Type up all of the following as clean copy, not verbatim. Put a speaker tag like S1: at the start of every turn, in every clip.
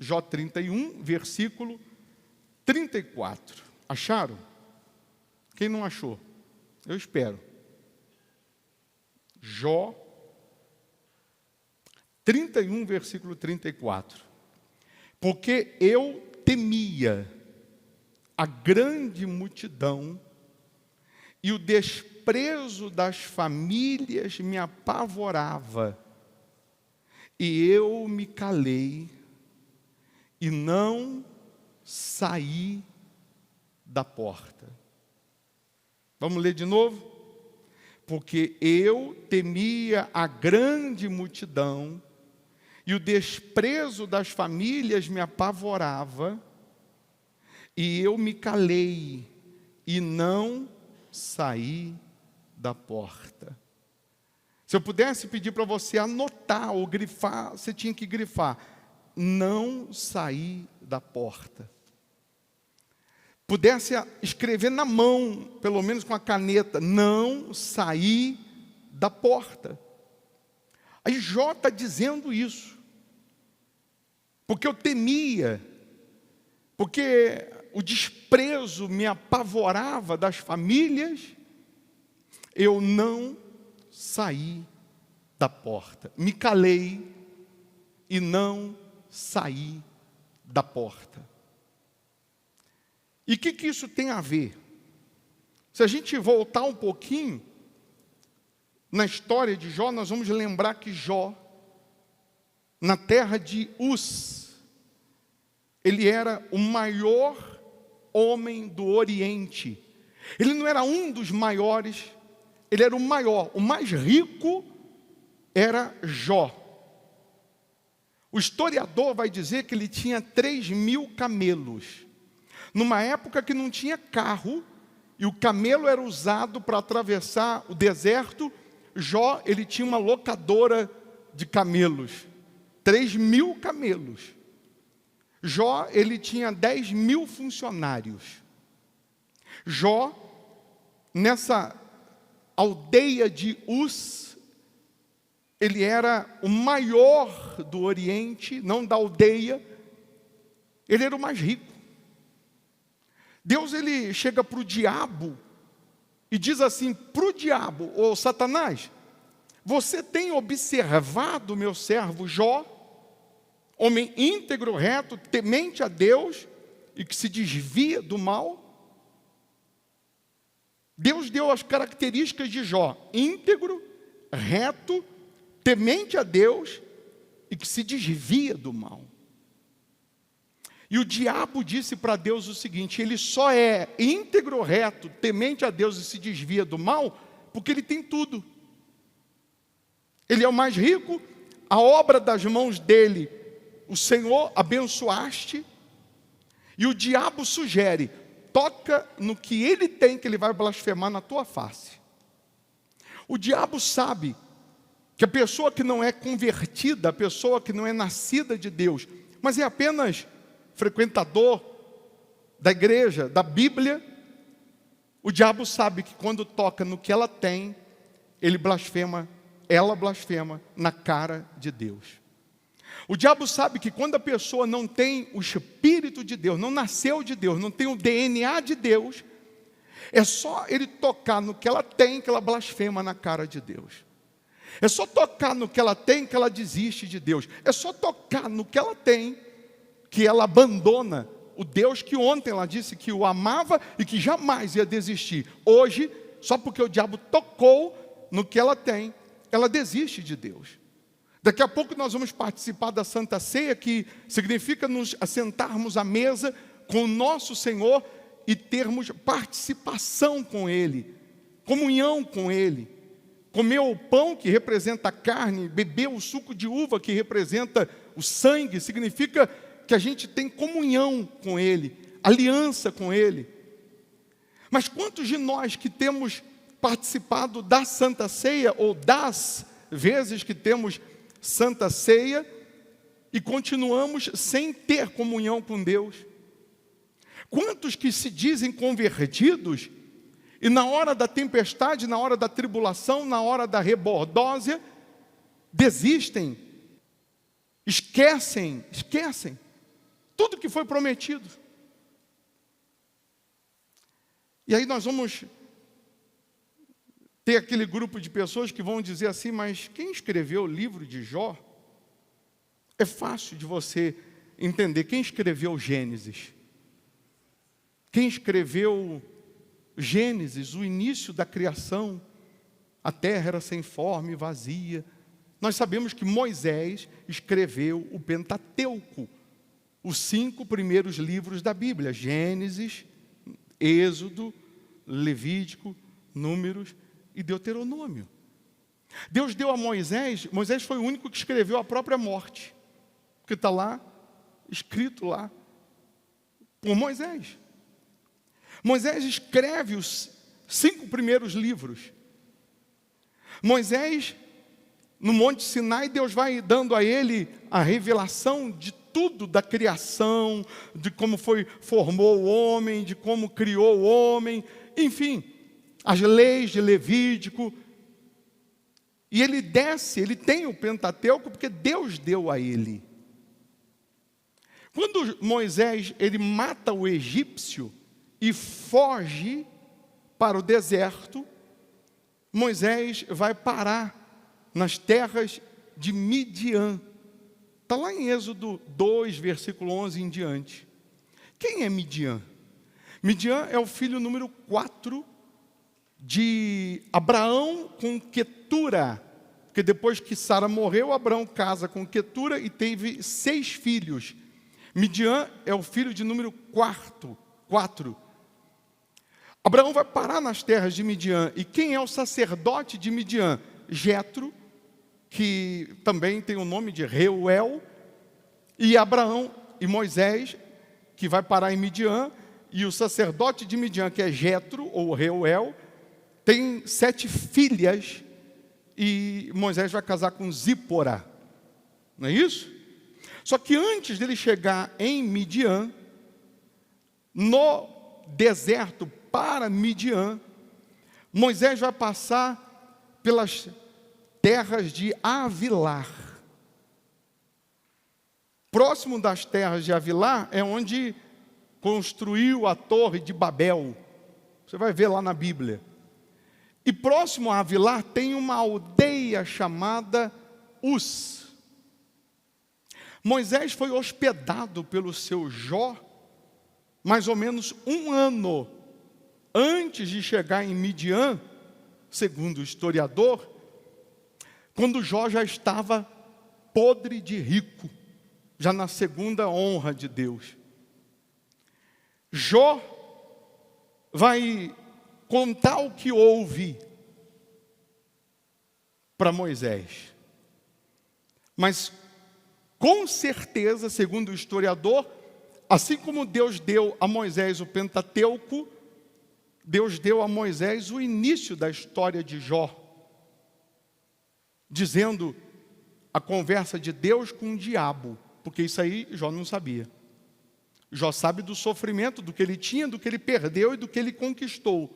S1: Jó 31, versículo 34. Acharam? Quem não achou? Eu espero. Jó 31, versículo 34. Porque eu temia a grande multidão e o desprezo das famílias me apavorava, e eu me calei e não saí da porta. Vamos ler de novo? Porque eu temia a grande multidão e o desprezo das famílias me apavorava, e eu me calei e não saí da porta. Se eu pudesse pedir para você anotar ou grifar, você tinha que grifar: não saí da porta. Pudesse escrever na mão, pelo menos com a caneta: não saí da porta. Aí Jó está dizendo isso. Porque eu temia, porque o desprezo me apavorava das famílias, eu não saí da porta. Me calei e não saí da porta. E o que isso tem a ver? Se a gente voltar um pouquinho na história de Jó, nós vamos lembrar que Jó, na terra de Uz, ele era o maior homem do Oriente. Ele não era um dos maiores, ele era o maior. O mais rico era Jó. O historiador vai dizer que ele tinha 3.000 camelos. Numa época que não tinha carro, e o camelo era usado para atravessar o deserto, Jó, ele tinha uma locadora de camelos. 3.000 camelos. Jó, ele tinha 10.000 funcionários. Jó, nessa aldeia de Uz, ele era o maior do Oriente, não da aldeia, ele era o mais rico. Deus, ele chega para o diabo e diz assim para o diabo: ô Satanás, você tem observado meu servo Jó, homem íntegro, reto, temente a Deus e que se desvia do mal? Deus deu as características de Jó: íntegro, reto, temente a Deus e que se desvia do mal. E o diabo disse para Deus o seguinte: ele só é íntegro, reto, temente a Deus e se desvia do mal porque ele tem tudo. Ele é o mais rico, a obra das mãos dele o Senhor abençoaste, e o diabo sugere: toca no que ele tem, que ele vai blasfemar na tua face. O diabo sabe que a pessoa que não é convertida, a pessoa que não é nascida de Deus, mas é apenas frequentador da igreja, da Bíblia, o diabo sabe que quando toca no que ela tem, ele blasfema, ela blasfema na cara de Deus. O diabo sabe que quando a pessoa não tem o Espírito de Deus, não nasceu de Deus, não tem o DNA de Deus, é só ele tocar no que ela tem, que ela blasfema na cara de Deus. É só tocar no que ela tem, que ela desiste de Deus. É só tocar no que ela tem, que ela abandona o Deus que ontem ela disse que o amava e que jamais ia desistir. Hoje, só porque o diabo tocou no que ela tem, ela desiste de Deus. Daqui a pouco nós vamos participar da Santa Ceia, que significa nos assentarmos à mesa com o nosso Senhor e termos participação com Ele, comunhão com Ele. Comer o pão, que representa a carne, beber o suco de uva, que representa o sangue, significa que a gente tem comunhão com Ele, aliança com Ele. Mas quantos de nós que temos participado da Santa Ceia, ou das vezes que temos Santa Ceia, e continuamos sem ter comunhão com Deus? Quantos que se dizem convertidos, e na hora da tempestade, na hora da tribulação, na hora da rebordósia, desistem, esquecem tudo que foi prometido. E aí nós vamos ter aquele grupo de pessoas que vão dizer assim, mas quem escreveu o livro de Jó? É fácil de você entender. Quem escreveu Gênesis? Quem escreveu Gênesis, o início da criação? A terra era sem forma e vazia. Nós sabemos que Moisés escreveu o Pentateuco, os 5 primeiros livros da Bíblia: Gênesis, Êxodo, Levítico, Números e Deuteronômio. Deus deu a Moisés foi o único que escreveu a própria morte, porque está lá, escrito lá, por Moisés. Moisés escreve os 5 primeiros livros. Moisés, no Monte Sinai, Deus vai dando a ele a revelação de tudo da criação, de como formou o homem, de como criou o homem, enfim, as leis de Levítico. E ele desce, ele tem o Pentateuco, porque Deus deu a ele. Quando Moisés, ele mata o egípcio e foge para o deserto, Moisés vai parar nas terras de Midian. Está lá em Êxodo 2, versículo 11 em diante. Quem é Midian? Midian é o filho número 4 de Abraão com Quetura. Porque depois que Sara morreu, Abraão casa com Quetura e teve 6 filhos. Midian é o filho de número 4. Abraão vai parar nas terras de Midian. E quem é o sacerdote de Midian? Jetro, que também tem o nome de Reuel. E Abraão e Moisés, que vai parar em Midian. E o sacerdote de Midian, que é Jetro, ou Reuel, tem 7 filhas. E Moisés vai casar com Zípora. Não é isso? Só que antes dele chegar em Midian, no deserto para Midian, Moisés vai passar pelas terras de Avilar. Próximo das terras de Avilar é onde construiu a torre de Babel. Você vai ver lá na Bíblia. E próximo a Avilar tem uma aldeia chamada Uz. Moisés foi hospedado pelo seu Jó mais ou menos 1 ano antes de chegar em Midian, segundo o historiador, quando Jó já estava podre de rico, já na segunda honra de Deus. Jó vai contar o que houve para Moisés. Mas, com certeza, segundo o historiador, assim como Deus deu a Moisés o Pentateuco, Deus deu a Moisés o início da história de Jó, dizendo a conversa de Deus com o diabo, porque isso aí Jó não sabia. Jó sabe do sofrimento, do que ele tinha, do que ele perdeu e do que ele conquistou.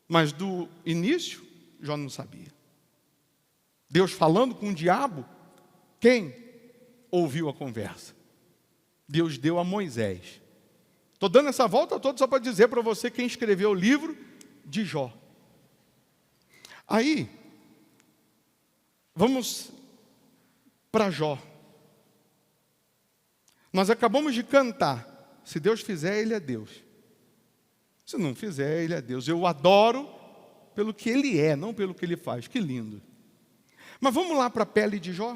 S1: Mas do início, Jó não sabia. Deus falando com o diabo, quem ouviu a conversa? Deus deu a Moisés. Estou dando essa volta toda só para dizer para você quem escreveu o livro de Jó. Aí, vamos para Jó. Nós acabamos de cantar. Se Deus fizer, Ele é Deus. Se não fizer, Ele é Deus. Eu o adoro pelo que Ele é, não pelo que Ele faz. Que lindo. Mas vamos lá para a pele de Jó.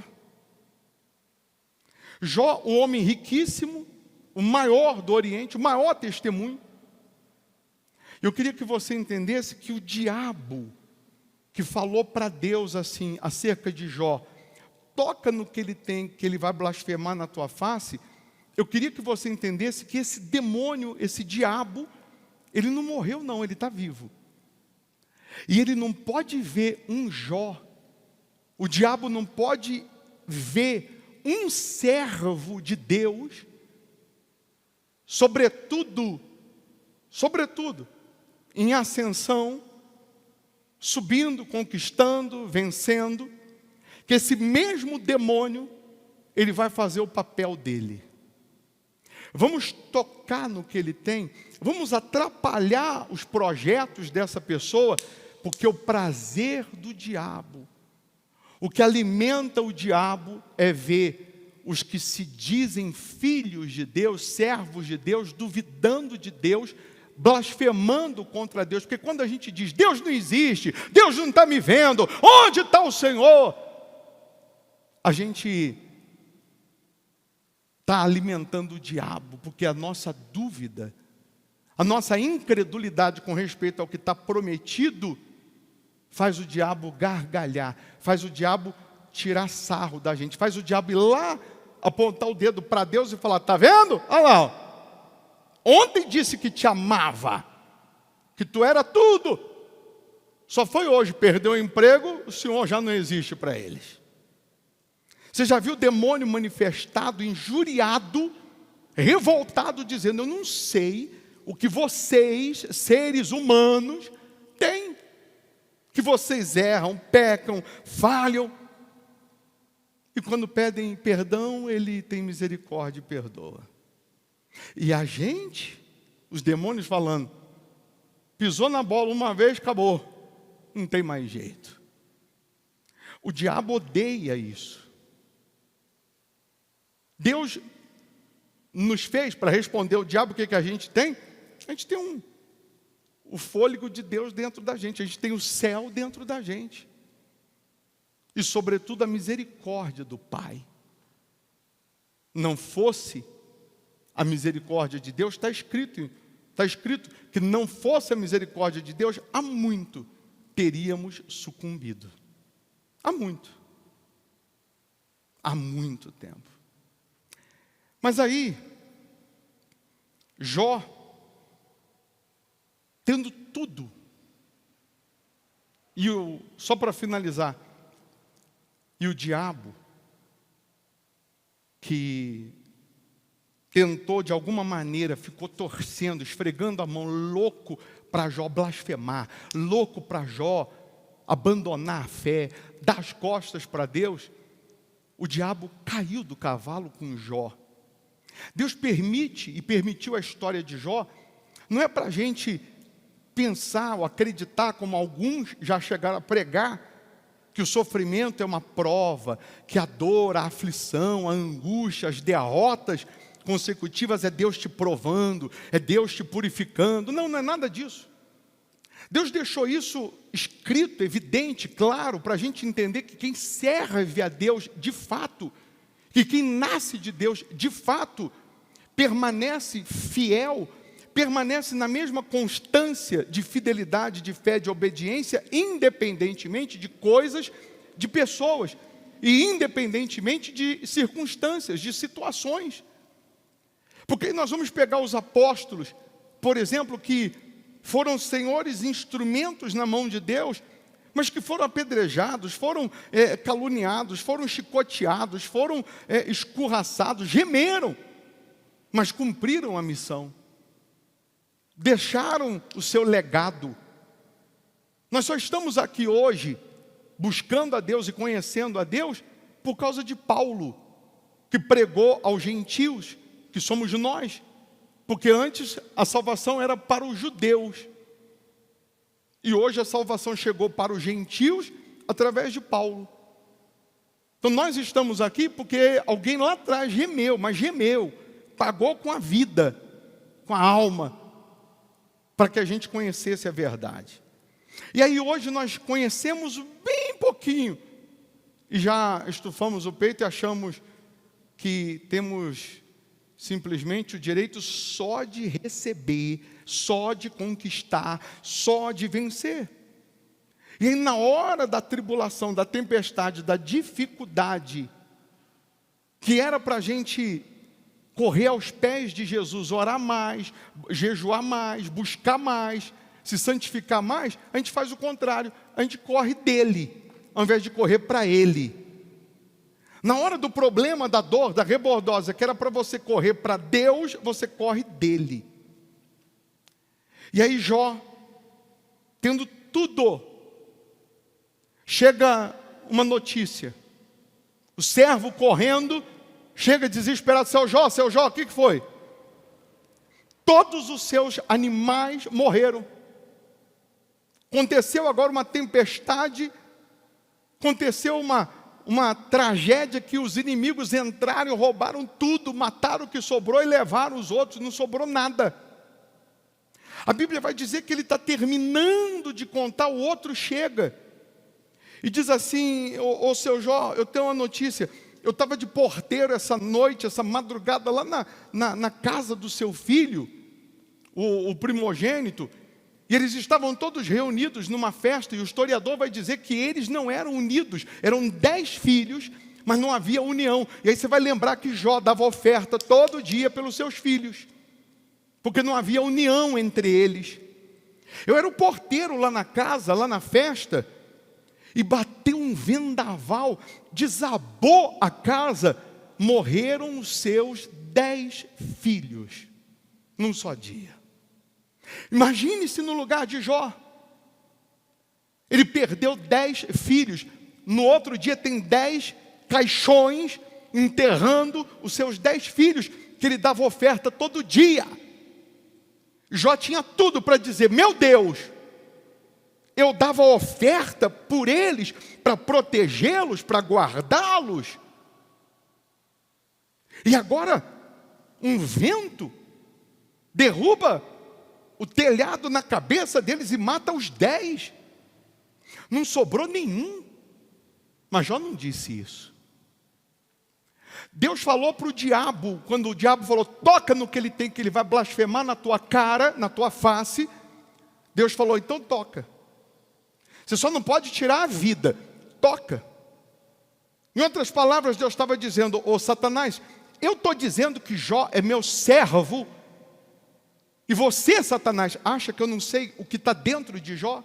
S1: Jó, o homem riquíssimo, o maior do Oriente, o maior testemunho. Eu queria que você entendesse que o diabo que falou para Deus assim, acerca de Jó, toca no que ele tem, que ele vai blasfemar na tua face. Eu queria que você entendesse que esse demônio, esse diabo, ele não morreu não, ele está vivo. E ele não pode ver um Jó. O diabo não pode ver um servo de Deus, sobretudo, em ascensão, subindo, conquistando, vencendo, que esse mesmo demônio, ele vai fazer o papel dele. vamos tocar no que ele tem, vamos atrapalhar os projetos dessa pessoa, porque o prazer do diabo, o que alimenta o diabo é ver os que se dizem filhos de Deus, servos de Deus, duvidando de Deus, blasfemando contra Deus, porque quando a gente diz, Deus não existe, Deus não está me vendo, onde está o Senhor? A gente está alimentando o diabo, porque a nossa dúvida, a nossa incredulidade com respeito ao que está prometido, faz o diabo gargalhar, faz o diabo tirar sarro da gente, faz o diabo ir lá, apontar o dedo para Deus e falar, está vendo? Olha lá, ó. Ontem disse que te amava, que tu era tudo, só foi hoje, perdeu o emprego, o Senhor já não existe para eles. Você já viu o demônio manifestado, injuriado, revoltado, dizendo, eu não sei o que vocês, seres humanos, têm, que vocês erram, pecam, falham, e quando pedem perdão, ele tem misericórdia e perdoa. E a gente, os demônios falando, pisou na bola uma vez, acabou, não tem mais jeito. O diabo odeia isso. Deus nos fez para responder o diabo, o que a gente tem? A gente tem o fôlego de Deus dentro da gente, a gente tem o céu dentro da gente. E sobretudo a misericórdia do Pai. Não fosse a misericórdia de Deus, está escrito que não fosse a misericórdia de Deus, há muito teríamos sucumbido. Há muito tempo. Mas aí, Jó, tendo tudo, e só para finalizar, e o diabo, que tentou de alguma maneira, ficou torcendo, esfregando a mão, louco para Jó blasfemar, louco para Jó abandonar a fé, dar as costas para Deus, o diabo caiu do cavalo com Jó. Deus permite e permitiu a história de Jó, não é para a gente pensar ou acreditar, como alguns já chegaram a pregar, que o sofrimento é uma prova, que a dor, a aflição, a angústia, as derrotas consecutivas é Deus te provando, é Deus te purificando. Não é nada disso. Deus deixou isso escrito, evidente, claro, para a gente entender que quem serve a Deus de fato, que quem nasce de Deus de fato, permanece fiel, permanece na mesma constância de fidelidade, de fé, de obediência, independentemente de coisas, de pessoas, e independentemente de circunstâncias, de situações. Porque nós vamos pegar os apóstolos, por exemplo, que foram senhores instrumentos na mão de Deus, mas que foram apedrejados, foram caluniados, foram chicoteados, foram escorraçados, gemeram, mas cumpriram a missão. Deixaram o seu legado. Nós só estamos aqui hoje, buscando a Deus e conhecendo a Deus, por causa de Paulo, que pregou aos gentios, que somos nós, porque antes a salvação era para os judeus, e hoje a salvação chegou para os gentios, através de Paulo. Então nós estamos aqui porque alguém lá atrás gemeu, mas gemeu, pagou com a vida, com a alma, para que a gente conhecesse a verdade. E aí hoje nós conhecemos bem pouquinho, e já estufamos o peito e achamos que temos simplesmente o direito só de receber, só de conquistar, só de vencer. E aí, na hora da tribulação, da tempestade, da dificuldade, que era para a gente correr aos pés de Jesus, orar mais, jejuar mais, buscar mais, se santificar mais, a gente faz o contrário, a gente corre dele, ao invés de correr para ele. Na hora do problema, da dor, da rebordosa, que era para você correr para Deus, você corre dele. E aí Jó, tendo tudo, chega uma notícia. O servo correndo, chega desesperado, seu Jó, o que foi? todos os seus animais morreram. Aconteceu agora uma tempestade, aconteceu uma tragédia que os inimigos entraram, roubaram tudo, mataram o que sobrou e levaram os outros, não sobrou nada. A Bíblia vai dizer que ele está terminando de contar, o outro chega e diz assim: ô seu Jó, eu tenho uma notícia, eu estava de porteiro essa noite, essa madrugada, lá na casa do seu filho, o primogênito, e eles estavam todos reunidos numa festa, e o historiador vai dizer que eles não eram unidos, eram 10 filhos, mas não havia união. E aí você vai lembrar que Jó dava oferta todo dia pelos seus filhos, porque não havia união entre eles. Eu era o porteiro lá na casa, lá na festa, e bateu um vendaval, desabou a casa, morreram os seus 10 filhos, num só dia. Imagine-se no lugar de Jó. Ele perdeu 10 filhos. No outro dia tem 10 caixões enterrando os seus 10 filhos, que ele dava oferta todo dia. Jó tinha tudo para dizer: meu Deus, eu dava oferta por eles, para protegê-los, para guardá-los. E agora, um vento derruba o telhado na cabeça deles e mata os 10. Não sobrou nenhum. Mas Jó não disse isso. Deus falou para o diabo, quando o diabo falou: toca no que ele tem, que ele vai blasfemar na tua cara, na tua face. Deus falou: então toca. Você só não pode tirar a vida, toca. Em outras palavras, Deus estava dizendo: ô Satanás, eu estou dizendo que Jó é meu servo, e você, Satanás, acha que eu não sei o que está dentro de Jó?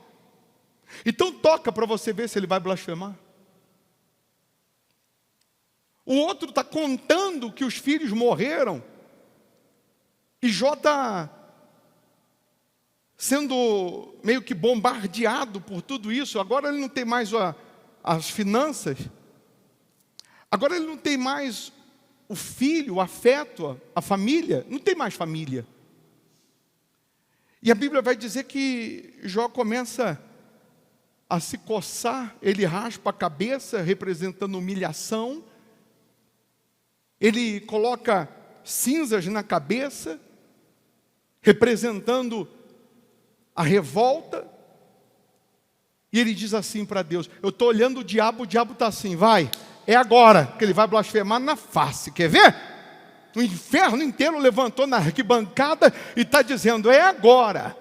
S1: Então toca para você ver se ele vai blasfemar. O outro está contando que os filhos morreram, e Jó está sendo meio que bombardeado por tudo isso. Agora ele não tem mais as finanças, agora ele não tem mais o filho, o afeto, a família, não tem mais família. E a Bíblia vai dizer que Jó começa a se coçar, ele raspa a cabeça, representando humilhação. Ele coloca cinzas na cabeça, representando a revolta. E ele diz assim para Deus: eu estou olhando o diabo está assim: vai, é agora que ele vai blasfemar na face, quer ver? O inferno inteiro levantou na arquibancada e está dizendo: é agora.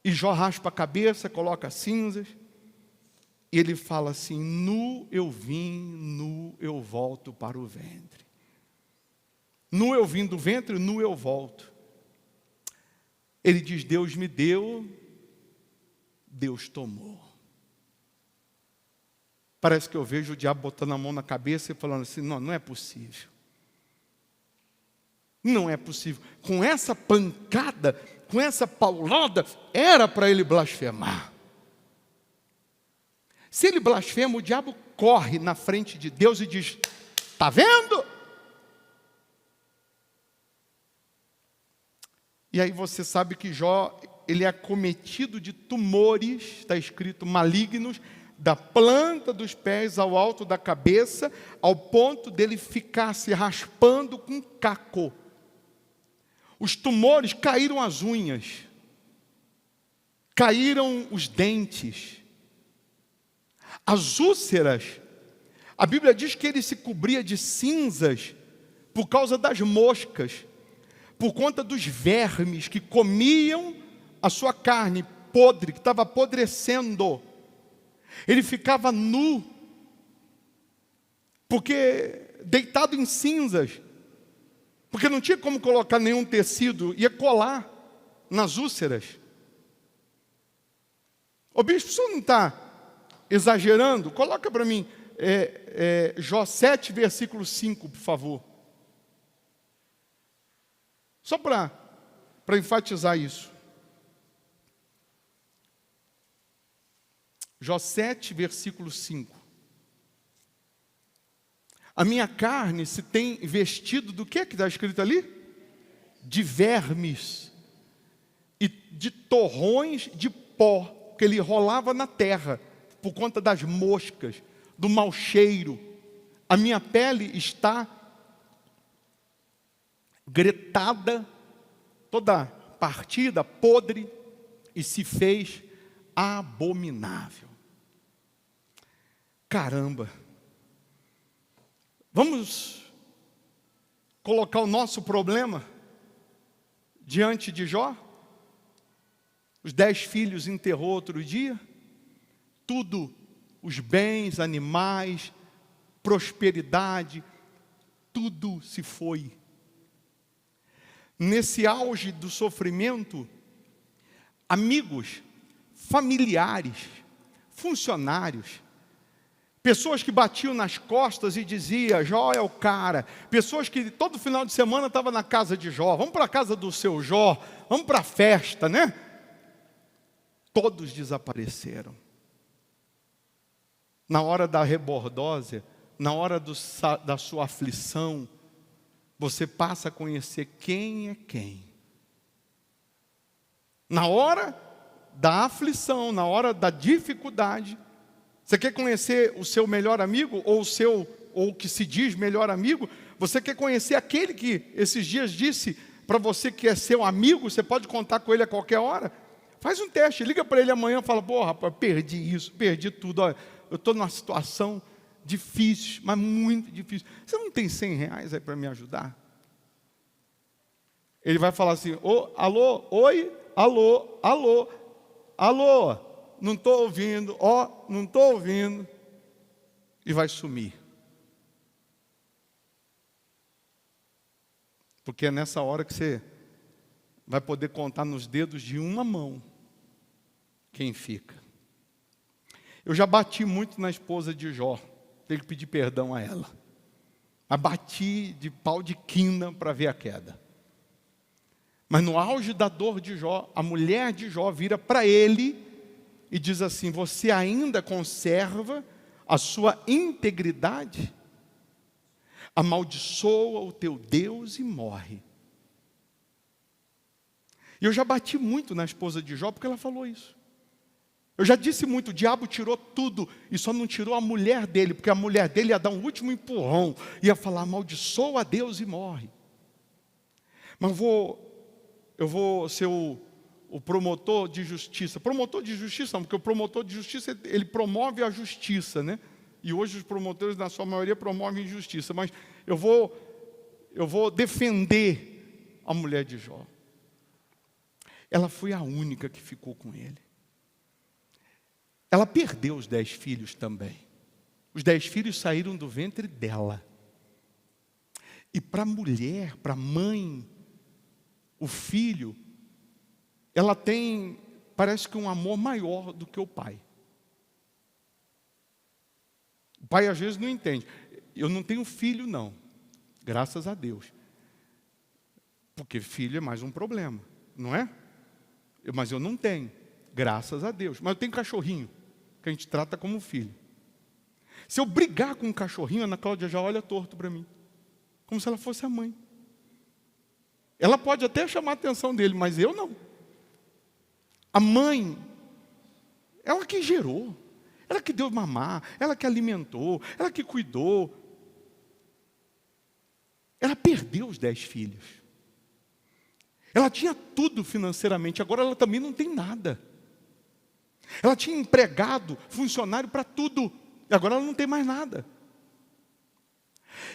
S1: E Jó raspa a cabeça, coloca cinzas, e ele fala assim: nu eu vim, nu eu volto para o ventre. Nu eu vim do ventre, nu eu volto. Ele diz: Deus me deu, Deus tomou. Parece que eu vejo o diabo botando a mão na cabeça e falando assim: não é possível. Não é possível. Com essa pancada, com essa paulada, era para ele blasfemar. Se ele blasfema, o diabo corre na frente de Deus e diz: está vendo? E aí você sabe que Jó, ele é acometido de tumores, está escrito malignos, da planta dos pés ao alto da cabeça, ao ponto dele ficar se raspando com caco. Os tumores caíram as unhas, caíram os dentes, as úlceras. A Bíblia diz que ele se cobria de cinzas por causa das moscas, por conta dos vermes que comiam a sua carne podre, que estava apodrecendo. Ele ficava nu, porque deitado em cinzas, porque não tinha como colocar nenhum tecido, ia colar nas úlceras. Ô bispo, o senhor não está exagerando? Coloca para mim Jó 7, versículo 5, por favor. Só para enfatizar isso. Jó 7, versículo 5. A minha carne se tem vestido do que está escrito ali? de vermes e de torrões de pó que ele rolava na terra por conta das moscas, do mau cheiro. A minha pele está gretada, toda partida, podre, e se fez abominável. Caramba! Vamos colocar o nosso problema diante de Jó? Os 10 filhos enterrou outro dia, tudo, os bens, animais, prosperidade, tudo se foi. Nesse auge do sofrimento, amigos, familiares, funcionários, pessoas que batiam nas costas e diziam, Jó é o cara. Pessoas que todo final de semana estavam na casa de Jó. Vamos para a casa do seu Jó, vamos para a festa, né? Todos desapareceram. Na hora da rebordose, na hora da sua aflição, você passa a conhecer quem é quem. Na hora da aflição, na hora da dificuldade, você quer conhecer o seu melhor amigo, ou o que se diz melhor amigo? Você quer conhecer aquele que esses dias disse para você que é seu amigo, você pode contar com ele a qualquer hora? Faz um teste, liga para ele amanhã e fala, pô, rapaz, perdi isso, perdi tudo, olha, eu estou numa situação difícil, mas muito difícil. Você não tem 100 reais aí para me ajudar? Ele vai falar assim, alô, oi, alô, alô, alô, não estou ouvindo, não estou ouvindo, e vai sumir. Porque é nessa hora que você vai poder contar nos dedos de uma mão quem fica. Eu já bati muito na esposa de Jó, tenho que pedir perdão a ela. Mas bati de pau de quina para ver a queda. Mas no auge da dor de Jó, a mulher de Jó vira para ele e diz assim, você ainda conserva a sua integridade? Amaldiçoa o teu Deus e morre. E eu já bati muito na esposa de Jó porque ela falou isso. Eu já disse muito, o diabo tirou tudo e só não tirou a mulher dele, porque a mulher dele ia dar um último empurrão, ia falar, amaldiçoa a Deus e morre. Mas eu vou ser o promotor de justiça. Promotor de justiça não, porque o promotor de justiça, ele promove a justiça, né? E hoje os promotores, na sua maioria, promovem justiça. Mas eu vou defender a mulher de Jó. Ela foi a única que ficou com ele. Ela perdeu os 10 filhos também. Os 10 filhos saíram do ventre dela. E para a mulher, para a mãe, o filho, ela tem, parece que um amor maior do que o pai. O pai às vezes não entende. Eu não tenho filho não, graças a Deus. Porque filho é mais um problema, não é? Mas eu não tenho, graças a Deus. Mas eu tenho cachorrinho, que a gente trata como filho. Se eu brigar com um cachorrinho, a Ana Cláudia já olha torto para mim. Como se ela fosse a mãe. Ela pode até chamar a atenção dele, mas eu não. A mãe, ela que gerou, ela que deu mamar, ela que alimentou, ela que cuidou. Ela perdeu os 10 filhos. Ela tinha tudo financeiramente, agora ela também não tem nada. Ela tinha empregado, funcionário para tudo, e agora ela não tem mais nada.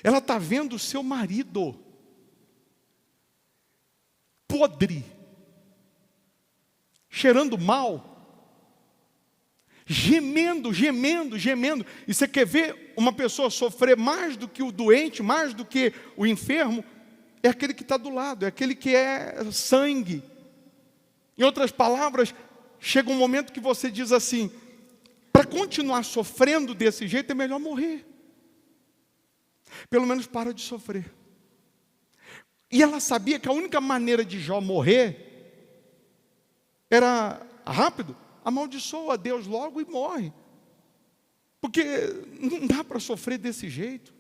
S1: Ela está vendo o seu marido podre, cheirando mal, gemendo. E você quer ver uma pessoa sofrer mais do que o doente, mais do que o enfermo? É aquele que está do lado, é aquele que é sangue. Em outras palavras, chega um momento que você diz assim, para continuar sofrendo desse jeito é melhor morrer. Pelo menos para de sofrer. E ela sabia que a única maneira de Jó morrer era rápido, amaldiçoa a Deus logo e morre. Porque não dá para sofrer desse jeito.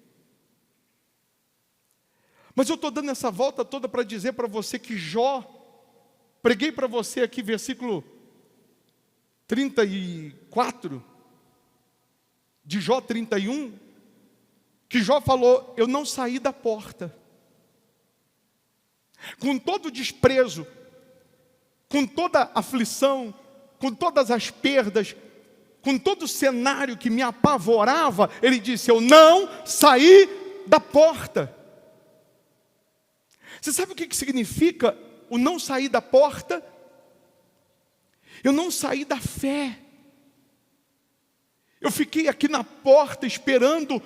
S1: Mas eu estou dando essa volta toda para dizer para você que Jó, preguei para você aqui, versículo 34, de Jó 31, que Jó falou: eu não saí da porta. Com todo o desprezo, com toda a aflição, com todas as perdas, com todo o cenário que me apavorava, ele disse: eu não saí da porta. Você sabe o que significa o não sair da porta? Eu não saí da fé. Eu fiquei aqui na porta esperando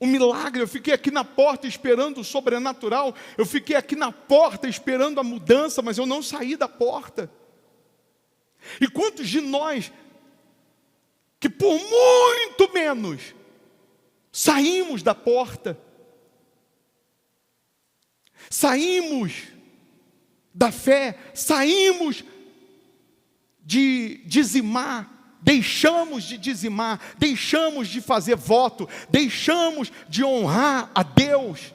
S1: o milagre, eu fiquei aqui na porta esperando o sobrenatural, eu fiquei aqui na porta esperando a mudança, mas eu não saí da porta. E quantos de nós, que por muito menos, saímos da porta, saímos da fé, saímos de dizimar, deixamos de dizimar, deixamos de fazer voto, deixamos de honrar a Deus,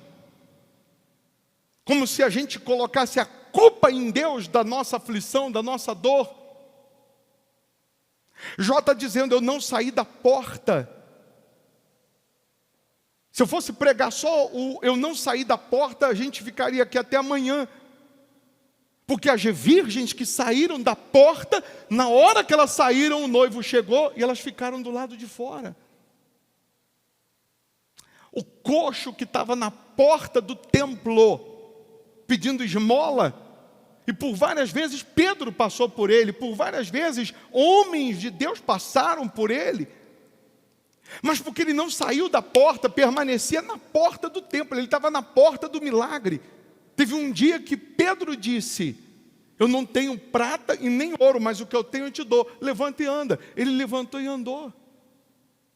S1: como se a gente colocasse a culpa em Deus da nossa aflição, da nossa dor. Jó está dizendo: eu não saí da porta. Se eu fosse pregar só o eu não saí da porta, a gente ficaria aqui até amanhã. Porque as virgens que saíram da porta, na hora que elas saíram, o noivo chegou e elas ficaram do lado de fora. O coxo que estava na porta do templo, pedindo esmola, e por várias vezes Pedro passou por ele, por várias vezes homens de Deus passaram por ele, mas porque ele não saiu da porta, permanecia na porta do templo, ele estava na porta do milagre. Teve um dia que Pedro disse: eu não tenho prata e nem ouro, mas o que eu tenho eu te dou, levanta e anda. Ele levantou e andou.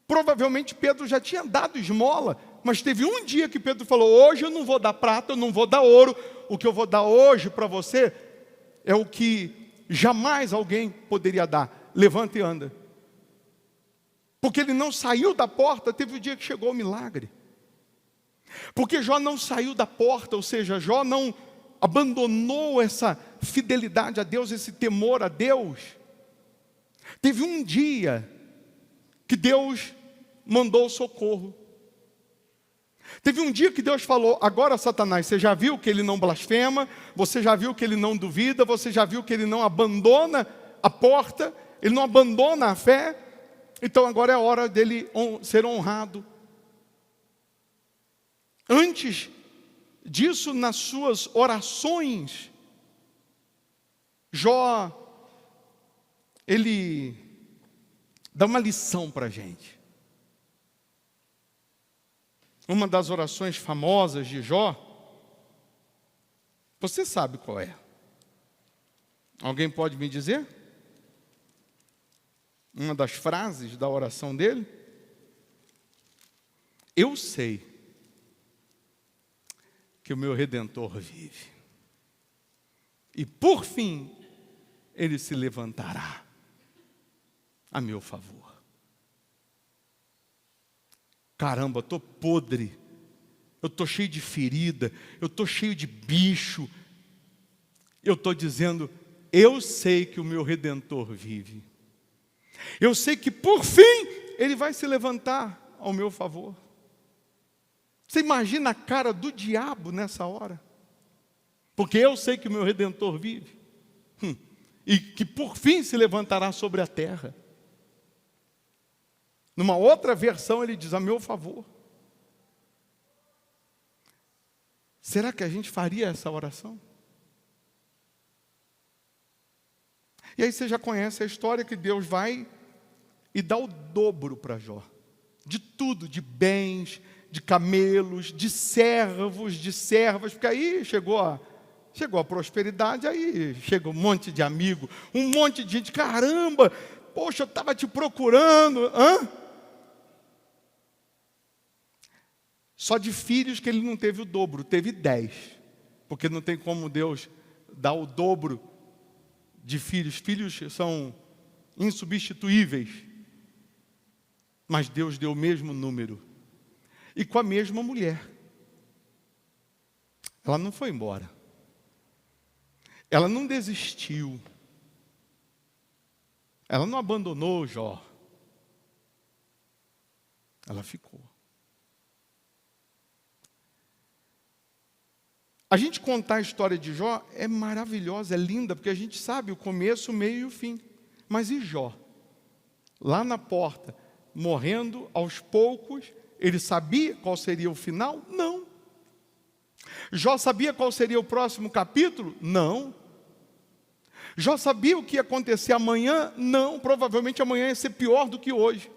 S1: Provavelmente Pedro já tinha dado esmola, mas teve um dia que Pedro falou: hoje eu não vou dar prata, eu não vou dar ouro, o que eu vou dar hoje para você é o que jamais alguém poderia dar, levanta e anda. Porque ele não saiu da porta, teve o dia que chegou o milagre. Porque Jó não saiu da porta, ou seja, Jó não abandonou essa fidelidade a Deus, esse temor a Deus. Teve um dia que Deus mandou socorro. Teve um dia que Deus falou: agora, Satanás, você já viu que ele não blasfema, você já viu que ele não duvida, você já viu que ele não abandona a porta, ele não abandona a fé, então agora é a hora dele ser honrado. Antes disso, nas suas orações, Jó, ele dá uma lição para a gente. Uma das orações famosas de Jó, você sabe qual é? Alguém pode me dizer? Uma das frases da oração dele? Eu sei que o meu Redentor vive, e por fim ele se levantará a meu favor. Caramba, eu estou podre, eu estou cheio de ferida, eu estou cheio de bicho. Eu estou dizendo: eu sei que o meu Redentor vive, eu sei que por fim ele vai se levantar ao meu favor. Você imagina a cara do diabo nessa hora? Porque eu sei que o meu Redentor vive, e que por fim se levantará sobre a terra. Numa outra versão ele diz: a meu favor. Será que a gente faria essa oração? E aí você já conhece a história que Deus vai e dá o dobro para Jó. De tudo, de bens, de camelos, de servos, de servas, porque aí chegou a prosperidade, aí chega um monte de amigo, um monte de gente: caramba, poxa, eu estava te procurando. Só de filhos que ele não teve o dobro, teve 10, porque não tem como Deus dar o dobro de filhos. Filhos são insubstituíveis, mas Deus deu o mesmo número, e com a mesma mulher. Ela não foi embora. Ela não desistiu. Ela não abandonou Jó. Ela ficou. A gente contar a história de Jó é maravilhosa, é linda, porque a gente sabe o começo, o meio e o fim. Mas e Jó? Lá na porta, morrendo aos poucos, ele sabia qual seria o final? Não. Jó sabia qual seria o próximo capítulo? Não. Jó sabia o que ia acontecer amanhã? Não. Provavelmente amanhã ia ser pior do que hoje.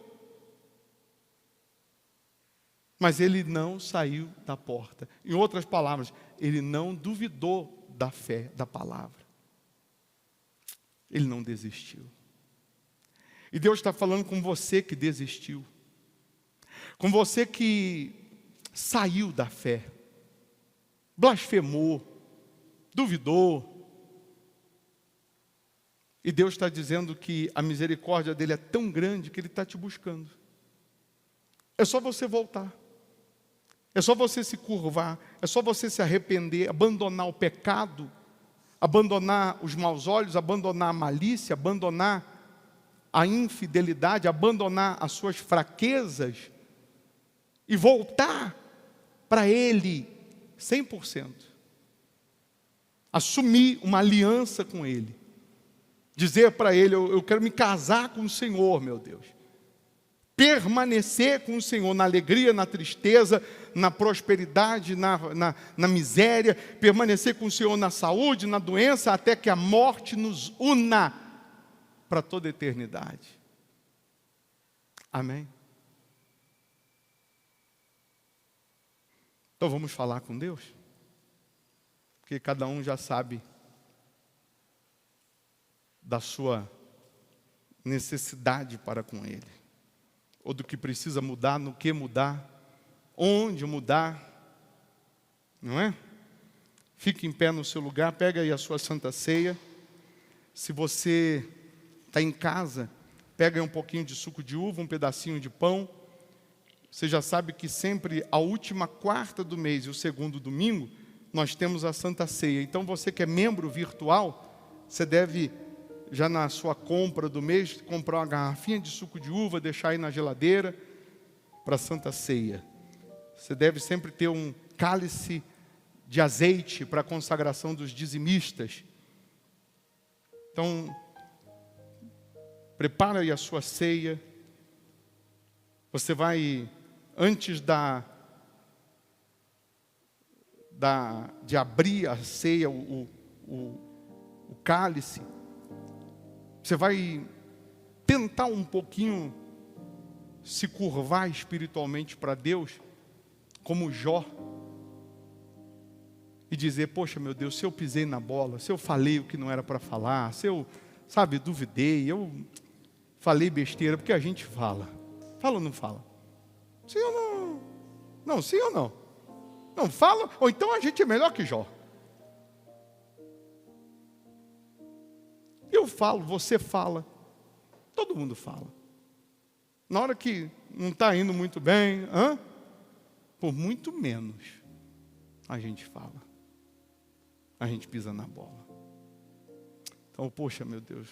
S1: Mas ele não saiu da porta. Em outras palavras, ele não duvidou da fé, da palavra. Ele não desistiu. E Deus está falando com você que desistiu. Com você que saiu da fé. Blasfemou. Duvidou. E Deus está dizendo que a misericórdia dele é tão grande que ele está te buscando. É só você voltar. É só você se curvar, é só você se arrepender, abandonar o pecado, abandonar os maus olhos, abandonar a malícia, abandonar a infidelidade, abandonar as suas fraquezas e voltar para Ele 100%. Assumir uma aliança com Ele. Dizer para Ele, eu quero me casar com o Senhor, meu Deus. Permanecer com o Senhor na alegria, na tristeza, na prosperidade, na miséria, permanecer com o Senhor na saúde, na doença, até que a morte nos una para toda a eternidade. Amém? Então vamos falar com Deus? Porque cada um já sabe da sua necessidade para com Ele. Ou do que precisa mudar, no que mudar, onde mudar, não é? Fique em pé no seu lugar, pega aí a sua Santa Ceia. Se você está em casa, pega aí um pouquinho de suco de uva, um pedacinho de pão. Você já sabe que sempre a última quarta do mês e o segundo domingo, nós temos a Santa Ceia. Então você que é membro virtual, você deve, já na sua compra do mês, comprar uma garrafinha de suco de uva, deixar aí na geladeira para a Santa Ceia. Você deve sempre ter um cálice de azeite para a consagração dos dizimistas. Então, prepara aí a sua ceia. Você vai, antes de abrir a ceia, o cálice, você vai tentar um pouquinho se curvar espiritualmente para Deus, como Jó, e dizer, poxa meu Deus, se eu pisei na bola, se eu falei o que não era para falar, se eu, duvidei, eu falei besteira, porque a gente fala. Fala ou não fala? Sim ou não? Não, sim ou não? Não fala, ou então a gente é melhor que Jó. Eu falo, você fala, todo mundo fala. Na hora que não está indo muito bem, por muito menos a gente fala. A gente pisa na bola. Então, poxa, meu Deus,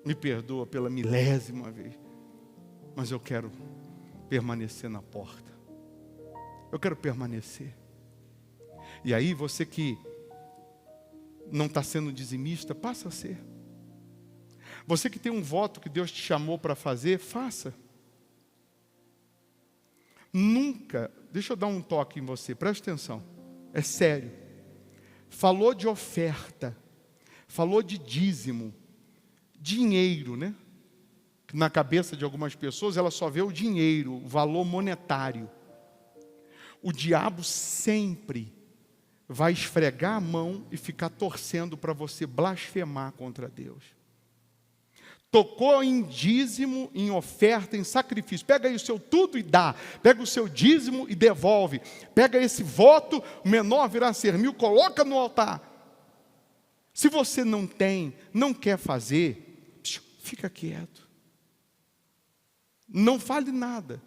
S1: me perdoa pela milésima vez, mas eu quero permanecer na porta. Eu quero permanecer. E aí, você que não está sendo dizimista, passa a ser. Você que tem um voto que Deus te chamou para fazer, faça. Nunca, deixa eu dar um toque em você, presta atenção, é sério. Falou de oferta, falou de dízimo, dinheiro, né? Na cabeça de algumas pessoas, ela só vê o dinheiro, o valor monetário. O diabo sempre vai esfregar a mão e ficar torcendo para você blasfemar contra Deus. Tocou em dízimo, em oferta, em sacrifício. Pega aí o seu tudo e dá. Pega o seu dízimo e devolve. Pega esse voto, o menor virá ser 1000, coloca no altar. Se você não tem, não quer fazer, fica quieto. Não fale nada.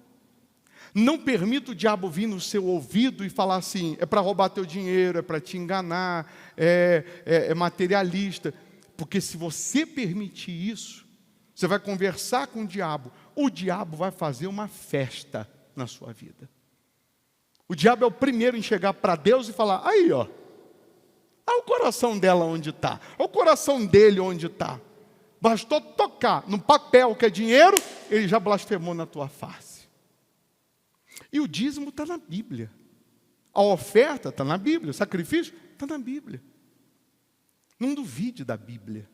S1: Não permita o diabo vir no seu ouvido e falar assim: é para roubar teu dinheiro, é para te enganar, é materialista. Porque se você permitir isso, você vai conversar com o diabo vai fazer uma festa na sua vida. O diabo é o primeiro em chegar para Deus e falar: aí ó, olha o coração dela onde está, olha o coração dele onde está. Bastou tocar no papel que é dinheiro, ele já blasfemou na tua face. E o dízimo está na Bíblia. A oferta está na Bíblia. O sacrifício está na Bíblia. Não duvide da Bíblia.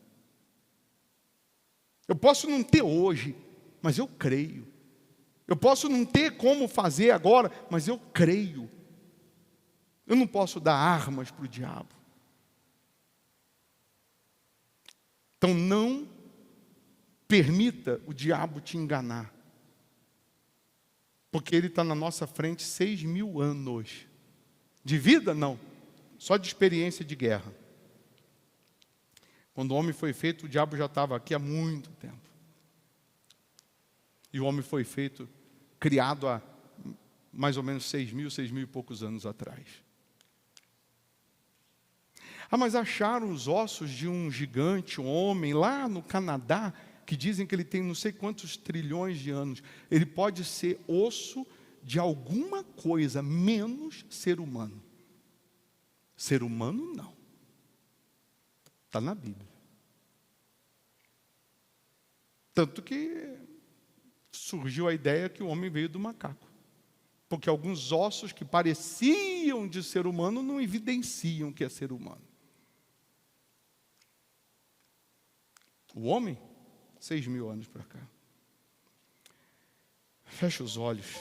S1: Eu posso não ter hoje, mas eu creio. Eu posso não ter como fazer agora, mas eu creio. Eu não posso dar armas para o diabo. Então não permita o diabo te enganar. Porque ele está na nossa frente 6.000 anos. De vida, não. Só de experiência de guerra. Quando o homem foi feito, o diabo já estava aqui há muito tempo. E o homem foi feito, criado há mais ou menos 6.000 e poucos anos atrás. Ah, mas acharam os ossos de um gigante, um homem, lá no Canadá, que dizem que ele tem não sei quantos trilhões de anos. Ele pode ser osso de alguma coisa, menos ser humano. Ser humano, não. Está na Bíblia. Tanto que surgiu a ideia que o homem veio do macaco. Porque alguns ossos que pareciam de ser humano não evidenciam que é ser humano. O homem, 6.000 anos para cá. Feche os olhos.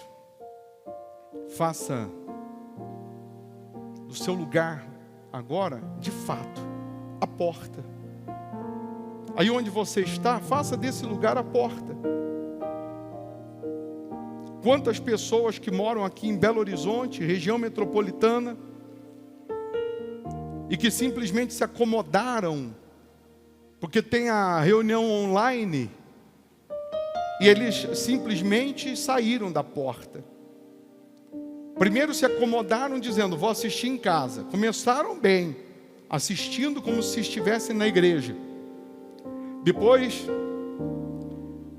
S1: Faça do seu lugar agora, de fato, a porta. Aí onde você está, faça desse lugar a porta. Quantas pessoas que moram aqui em Belo Horizonte, região metropolitana, e que simplesmente se acomodaram porque tem a reunião online, e eles simplesmente saíram da porta. Primeiro se acomodaram dizendo: vou assistir em casa. Começaram bem, assistindo como se estivessem na igreja. Depois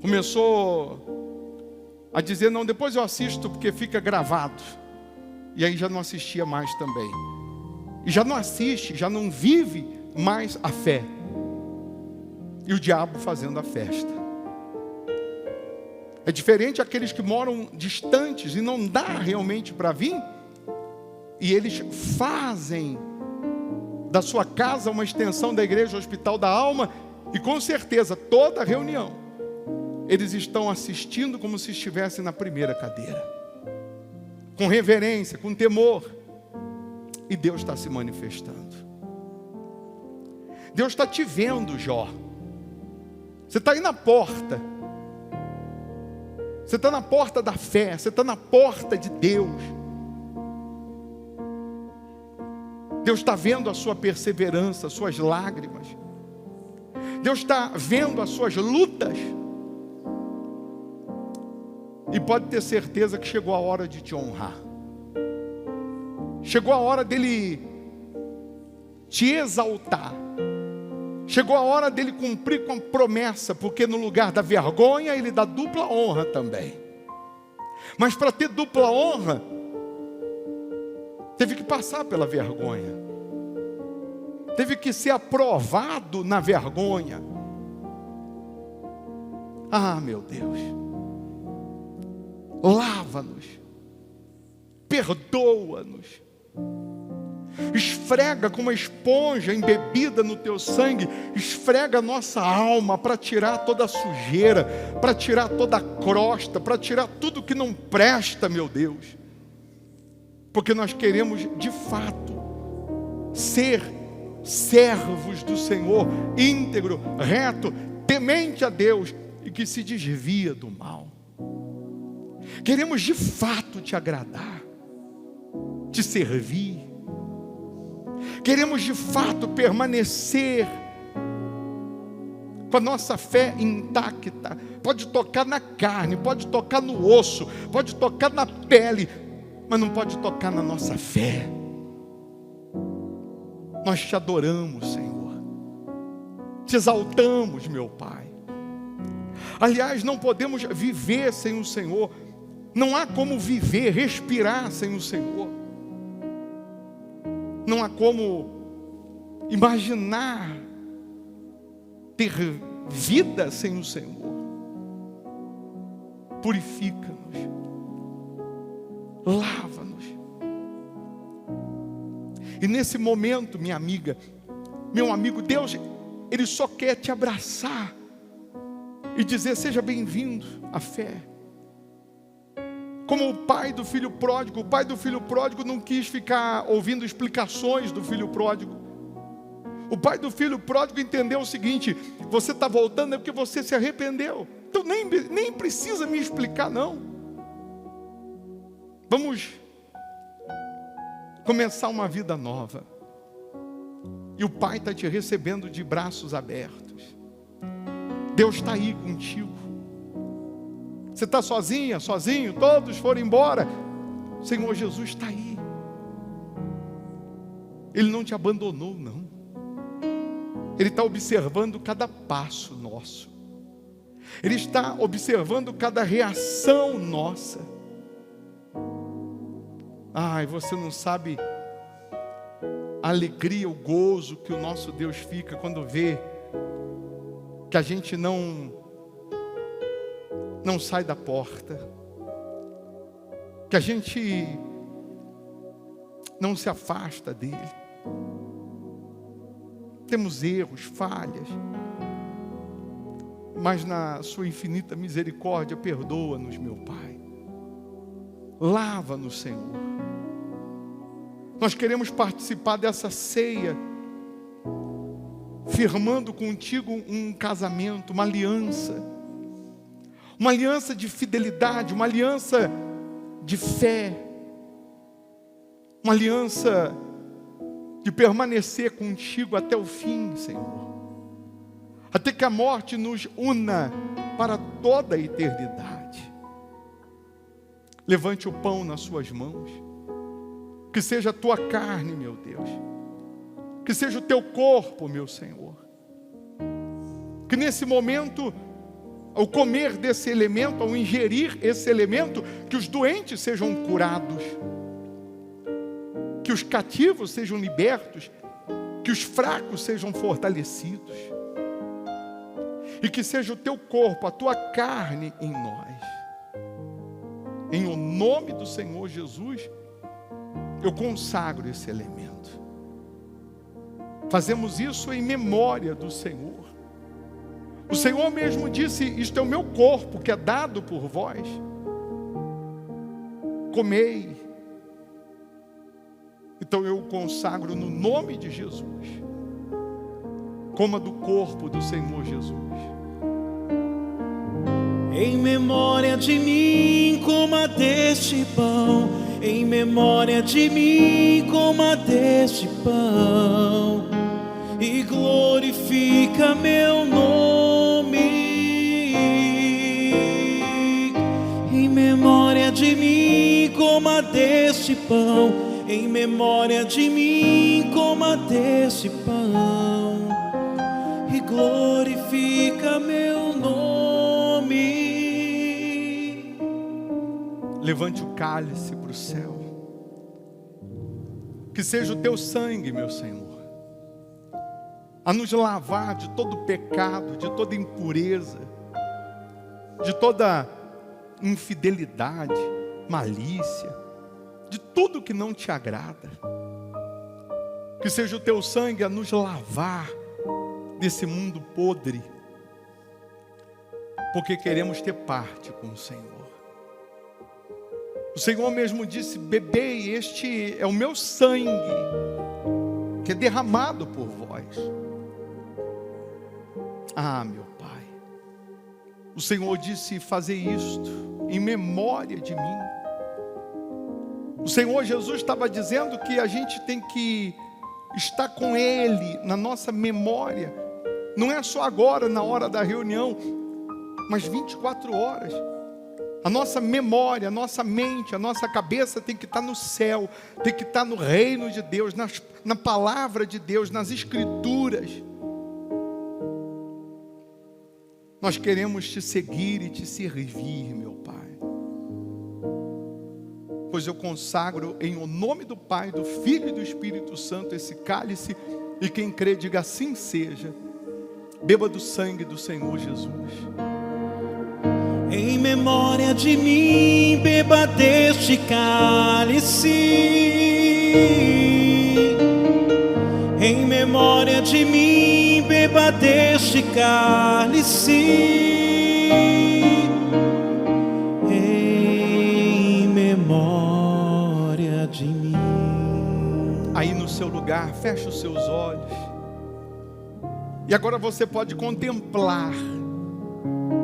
S1: começou a dizer: não, depois eu assisto porque fica gravado. E aí já não assistia mais também. E já não assiste, já não vive mais a fé. E o diabo fazendo a festa. É diferente aqueles que moram distantes e não dá realmente para vir. E eles fazem da sua casa uma extensão da igreja, hospital da alma. E com certeza, toda reunião, eles estão assistindo como se estivessem na primeira cadeira. Com reverência, com temor. E Deus está se manifestando. Deus está te vendo, Jó. Você está aí na porta. Você está na porta da fé. Você está na porta de Deus. Deus está vendo a sua perseverança, as suas lágrimas. Deus está vendo as suas lutas. E pode ter certeza que chegou a hora de te honrar. Chegou a hora dele te exaltar. Chegou a hora dele cumprir com a promessa, porque no lugar da vergonha, ele dá dupla honra também. Mas para ter dupla honra, teve que passar pela vergonha. Teve que ser aprovado na vergonha. Ah, meu Deus. Lava-nos. Perdoa-nos. Esfrega com uma esponja embebida no teu sangue, esfrega a nossa alma para tirar toda a sujeira, para tirar toda a crosta, para tirar tudo que não presta, meu Deus. Porque nós queremos de fato ser servos do Senhor, íntegro, reto, temente a Deus e que se desvia do mal. Queremos de fato te agradar, te servir. Queremos de fato permanecer com a nossa fé intacta. Pode tocar na carne, pode tocar no osso, pode tocar na pele, mas não pode tocar na nossa fé. Nós te adoramos, Senhor, te exaltamos, meu Pai. Aliás, não podemos viver sem o Senhor. Não há como viver, respirar sem o Senhor. Não há como imaginar ter vida sem o Senhor. Purifica-nos, lava-nos. E nesse momento, minha amiga, meu amigo, Deus, Ele só quer te abraçar e dizer: seja bem-vindo à fé. Como o pai do filho pródigo não quis ficar ouvindo explicações do filho pródigo. O pai do filho pródigo entendeu o seguinte: você está voltando é porque você se arrependeu. Então nem precisa me explicar, não. Vamos começar uma vida nova. E o Pai está te recebendo de braços abertos. Deus está aí contigo. Você está sozinha, sozinho, todos foram embora. O Senhor Jesus está aí. Ele não te abandonou, não. Ele está observando cada passo nosso. Ele está observando cada reação nossa. Ai, você não sabe a alegria, o gozo que o nosso Deus fica quando vê que a gente não sai da porta, que a gente não se afasta dele. Temos erros, falhas, mas na sua infinita misericórdia, perdoa-nos, meu Pai. Lava-nos, Senhor. Nós queremos participar dessa ceia, firmando contigo um casamento, uma aliança de fidelidade, uma aliança de fé, uma aliança de permanecer contigo até o fim, Senhor. Até que a morte nos una para toda a eternidade. Levante o pão nas suas mãos. Que seja a tua carne, meu Deus. Que seja o teu corpo, meu Senhor. Que nesse momento, ao comer desse elemento, ao ingerir esse elemento, que os doentes sejam curados. Que os cativos sejam libertos. Que os fracos sejam fortalecidos. E que seja o teu corpo, a tua carne em nós. Em o nome do Senhor Jesus, eu consagro esse elemento. Fazemos isso em memória do Senhor. O Senhor mesmo disse: isto é o meu corpo que é dado por vós. Comei. Então eu consagro no nome de Jesus. Coma do corpo do Senhor Jesus.
S2: Em memória de mim, coma deste pão. Em memória de mim, coma deste pão. E glorifica meu nome. Em memória de mim, coma deste pão. Em memória de mim, coma deste pão. E glorifica meu nome.
S1: Levante o cálice para o céu. Que seja o teu sangue, meu Senhor, a nos lavar de todo pecado, de toda impureza, de toda infidelidade, malícia, de tudo que não te agrada. Que seja o teu sangue a nos lavar desse mundo podre, porque queremos ter parte com o Senhor. O Senhor mesmo disse: bebei, este é o meu sangue, que é derramado por vós. Ah, meu Pai, o Senhor disse: fazer isto em memória de mim. O Senhor Jesus estava dizendo que a gente tem que estar com Ele na nossa memória, Não é só agora, na hora da reunião, mas 24 horas. A nossa memória, a nossa mente, a nossa cabeça tem que estar no céu, tem que estar no reino de Deus, na palavra de Deus, nas escrituras. Nós queremos te seguir e te servir, meu Pai. Pois eu consagro em o nome do Pai, do Filho e do Espírito Santo esse cálice, e quem crê diga assim seja. Beba do sangue do Senhor Jesus.
S2: Em memória de mim, beba deste cálice. Em memória de mim, beba deste cálice. Em memória de mim.
S1: Aí no seu lugar, feche os seus olhos. E agora você pode contemplar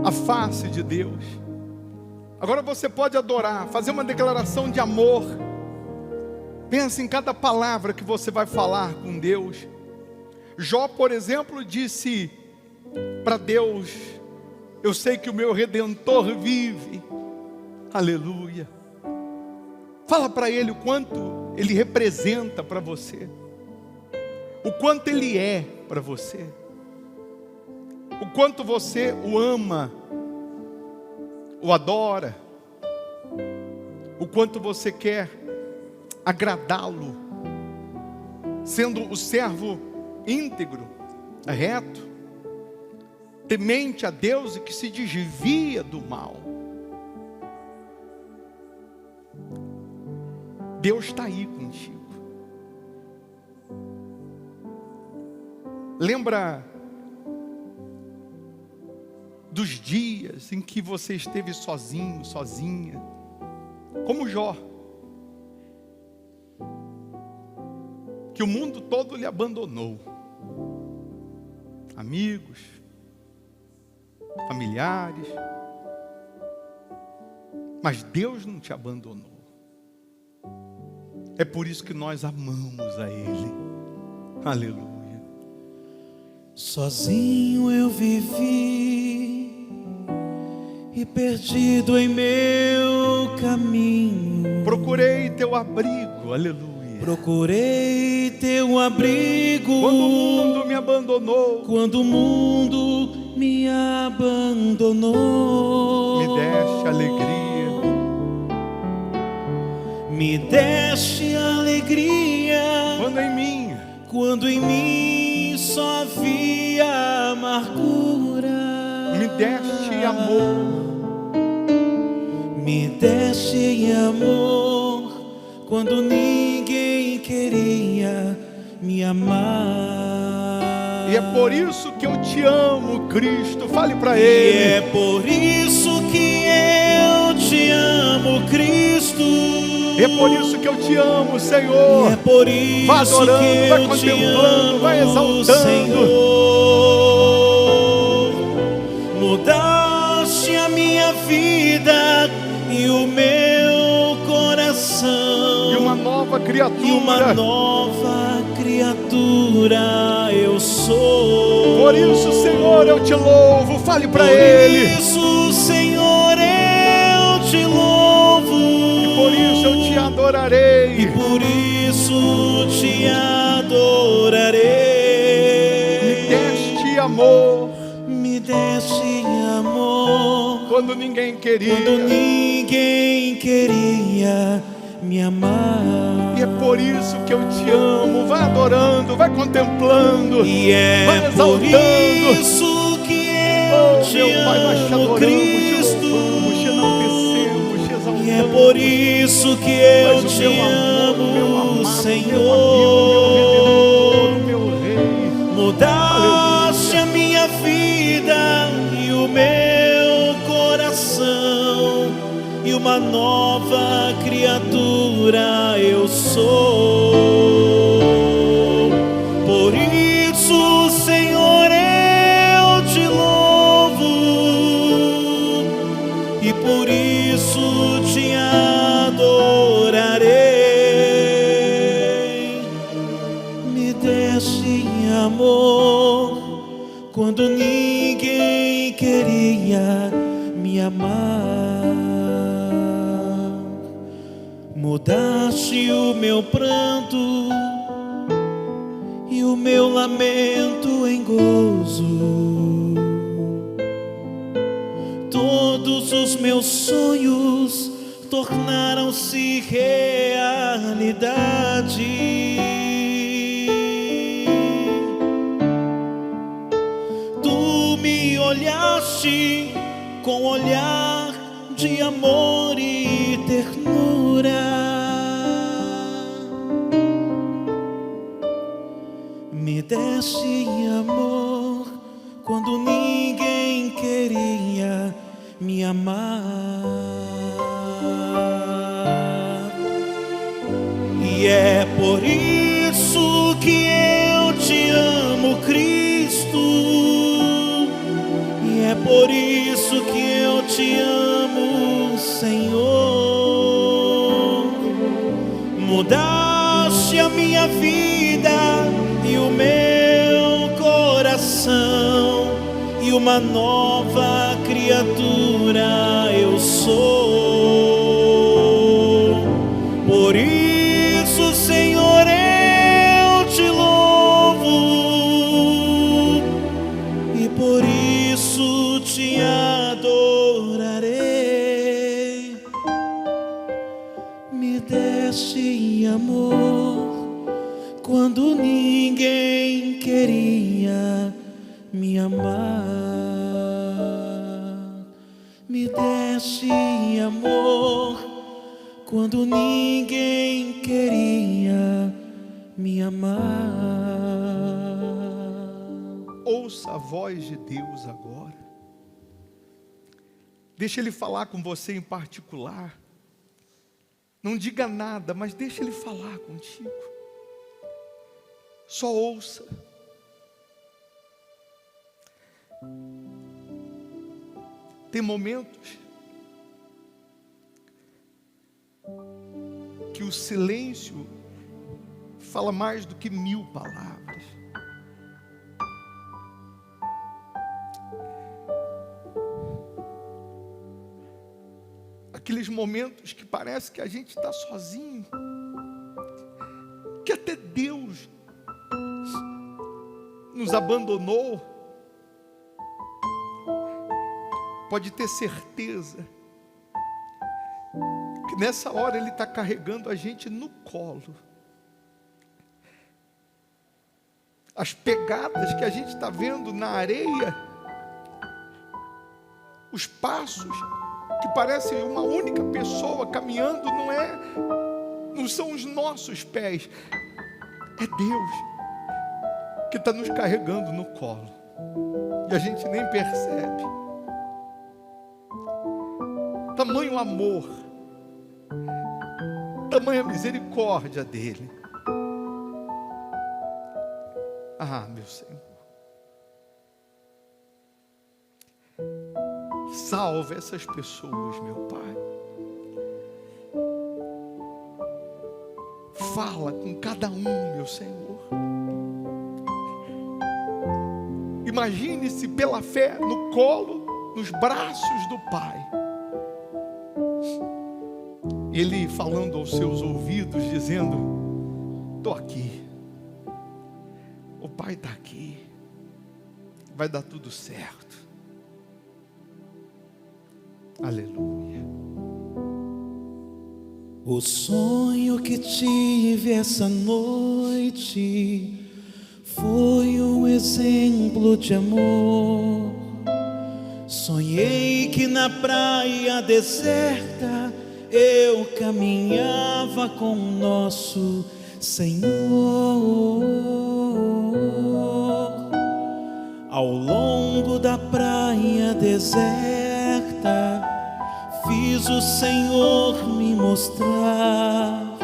S1: a face de Deus. Agora você pode adorar, fazer uma declaração de amor. Pensa em cada palavra que você vai falar com Deus. Jó, por exemplo, disse para Deus: eu sei que o meu Redentor vive. Aleluia. Fala para Ele o quanto Ele representa para você, o quanto Ele é para você, o quanto você o ama, o adora, o quanto você quer agradá-lo, sendo o servo íntegro, reto, temente a Deus e que se desvia do mal. Deus está aí contigo. Lembra dos dias em que você esteve sozinho, sozinha, como Jó, que o mundo todo lhe abandonou, amigos, familiares, mas Deus não te abandonou. É por isso que nós amamos a Ele. Aleluia.
S2: Sozinho eu vivi e perdido em meu caminho.
S1: Procurei teu abrigo, aleluia.
S2: Procurei teu abrigo
S1: quando o mundo me abandonou.
S2: Quando o mundo me abandonou.
S1: Me deste alegria.
S2: Me deste alegria.
S1: Quando em mim
S2: só havia amargura.
S1: me deste amor.
S2: Me deste amor quando ninguém queria me amar.
S1: E é por isso que eu te amo, Cristo. Fale para
S2: E
S1: Ele.
S2: é por isso que eu te amo, Cristo.
S1: E é por isso que eu te amo, Senhor.
S2: E é por isso
S1: vai adorando,
S2: que
S1: vai
S2: eu
S1: contemplando,
S2: te amo,
S1: vai exaltando.
S2: Senhor. Mudaste a minha vida e o meu coração.
S1: E uma nova criatura.
S2: E uma nova criatura eu sou.
S1: Por isso, Senhor, eu te louvo. Fale para Ele.
S2: Por isso, Senhor, eu te louvo.
S1: E por isso eu te adorarei.
S2: E por isso te adorarei.
S1: Me deste amor.
S2: Me deste amor.
S1: Quando ninguém queria.
S2: Quando ninguém queria me amar.
S1: E é por isso que eu te amo. Vai adorando, vai contemplando.
S2: E é
S1: vai exaltando.
S2: Por isso que eu te
S1: meu Pai, nós te
S2: amo,
S1: adoramos,
S2: Cristo.
S1: te louvamos, te enaltecemos, te exaltamos.
S2: E é por isso que eu
S1: Mas o
S2: te
S1: meu amor,
S2: amo,
S1: meu amado,
S2: Senhor.
S1: Meu amigo, meu redentor, meu rei.
S2: Mudaste a minha vida e o meu coração, e uma nova criatura eu sou. Por isso, Senhor, eu te louvo, e por isso te adorarei. Me deste amor quando ninguém queria me amar. Mudaste o meu pranto e o meu lamento em gozo. Todos os meus sonhos tornaram-se realidade. Tu me olhaste com olhar de amor e ternura. Me deste amor quando ninguém queria me amar. E é por isso que eu te amo, Cristo. E é por isso que eu te amo, Senhor. Mudaste a minha vida e o meu coração, e uma nova criatura eu sou. Por isso, Senhor, eu te louvo, e por isso te adorarei. Me deste amor quando ninguém queria me amar. Me deste amor quando ninguém queria me amar.
S1: Ouça a voz de Deus agora. Deixa Ele falar com você em particular. Não diga nada, mas deixa Ele falar contigo. Só ouça. Tem momentos que o silêncio fala mais do que 1000 palavras. Aqueles momentos que parece que a gente está sozinho, que até Deus nos abandonou. Pode ter certeza que nessa hora Ele está carregando a gente no colo. As pegadas que a gente está vendo na areia, os passos que parecem uma única pessoa caminhando, não são os nossos pés, é Deus que está nos carregando no colo, e a gente nem percebe. Tamanho amor, tamanha misericórdia dele. Ah, meu Senhor, salve essas pessoas, meu Pai. Fala com cada um, meu Senhor. Imagine-se pela fé no colo, nos braços do Pai. Ele falando aos seus ouvidos, dizendo: estou aqui. O Pai está aqui. Vai dar tudo certo. Aleluia.
S2: O sonho que tive essa noite foi um exemplo de amor. Sonhei que na praia deserta eu caminhava com o nosso Senhor. Ao longo da praia deserta, fiz o Senhor me mostrar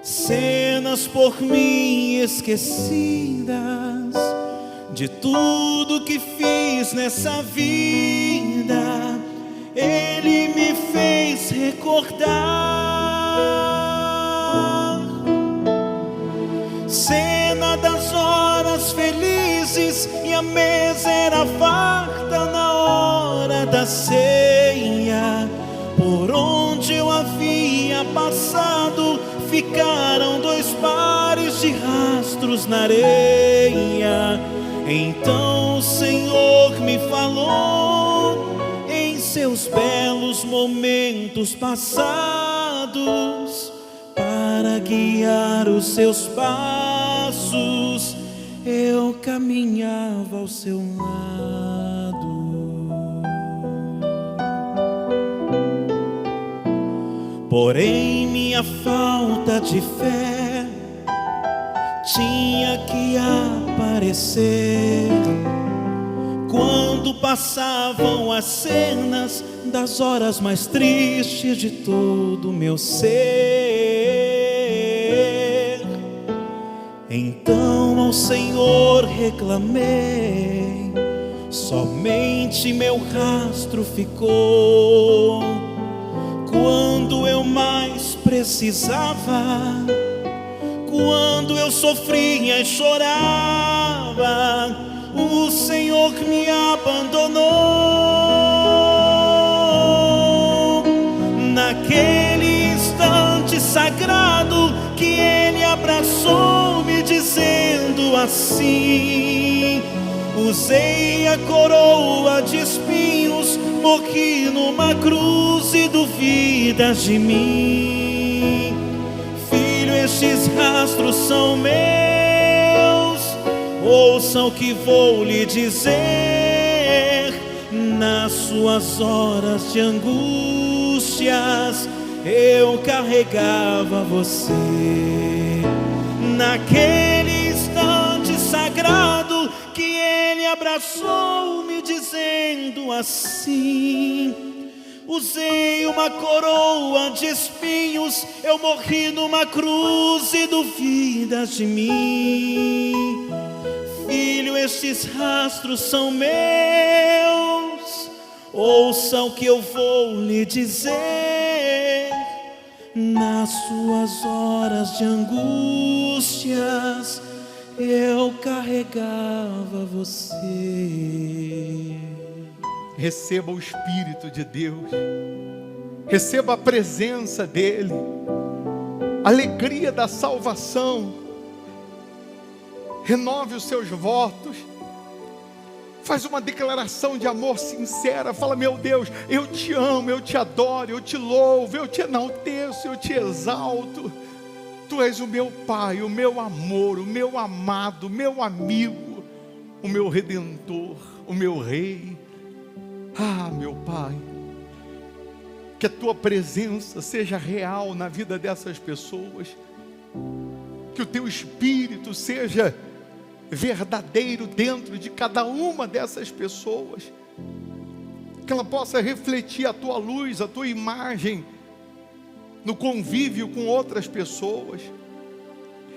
S2: cenas por mim esquecidas, de tudo que fiz nessa vida. Ele me fez recordar cena das horas felizes felizes e a mesa era farta na hora da ceia. Por onde eu havia passado, ficaram 2 pares de rastros na areia. Então o Senhor me falou em seus belos momentos passados, para guiar os seus passos, eu caminhava ao seu lado. Porém minha falta de fé tinha que aparecer quando passavam as cenas das horas mais tristes de todo o meu ser. Então ao Senhor reclamei, somente meu rastro ficou. Quando eu mais precisava, quando eu sofria e chorava, o Senhor me abandonou. Naquele instante sagrado que Ele abraçou-me, dizendo assim: usei a coroa de espinhos, morri numa cruz e duvidas de mim. Filho, estes rastros são meus, ouçam o que vou lhe dizer. Nas suas horas de angústias, eu carregava você. Naquele instante sagrado que Ele abraçou-me, dizendo assim: usei uma coroa de espinhos, eu morri numa cruz e duvidas de mim. Filho, estes rastros são meus, ouçam o que eu vou lhe dizer. Nas suas horas de angústias, eu carregava você.
S1: Receba o Espírito de Deus, receba a presença dEle, a alegria da salvação. Renove os seus votos, faz uma declaração de amor sincera. Fala: meu Deus, eu te amo, eu te adoro, eu te louvo, eu te enalteço, eu te exalto. Tu és o meu Pai, o meu amor, o meu amado, o meu amigo, o meu Redentor, o meu Rei. Ah, meu Pai, que a Tua presença seja real na vida dessas pessoas, que o Teu Espírito seja verdadeiro dentro de cada uma dessas pessoas, que ela possa refletir a Tua luz, a Tua imagem no convívio com outras pessoas,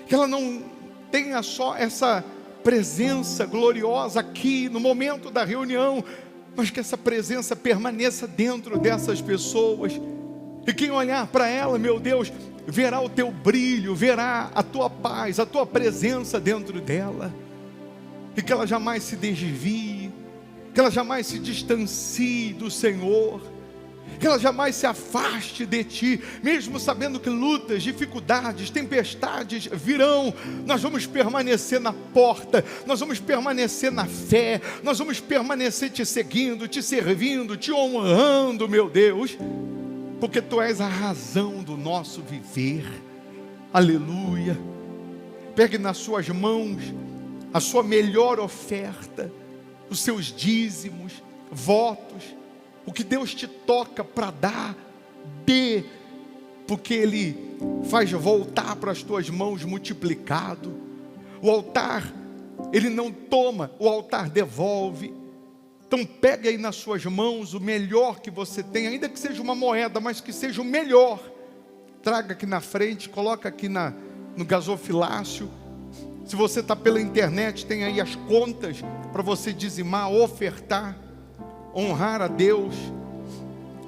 S1: que ela não tenha só essa presença gloriosa aqui no momento da reunião, mas que essa presença permaneça dentro dessas pessoas, e quem olhar para ela, meu Deus, verá o Teu brilho, verá a Tua paz, a Tua presença dentro dela, e que ela jamais se desvie, que ela jamais se distancie do Senhor, que ela jamais se afaste de Ti, mesmo sabendo que lutas, dificuldades, tempestades virão. Nós vamos permanecer na porta, nós vamos permanecer na fé, nós vamos permanecer Te seguindo, Te servindo, Te honrando, meu Deus, porque Tu és a razão do nosso viver. Aleluia. Pegue nas suas mãos a sua melhor oferta, os seus dízimos, votos, o que Deus te toca para dar, dê, porque Ele faz voltar para as tuas mãos multiplicado. O altar, Ele não toma, o altar devolve. Então pegue aí nas suas mãos o melhor que você tem, ainda que seja uma moeda, mas que seja o melhor. Traga aqui na frente, coloca aqui no gasofilácio. Se você está pela internet, tem aí as contas para você dizimar, ofertar, honrar a Deus.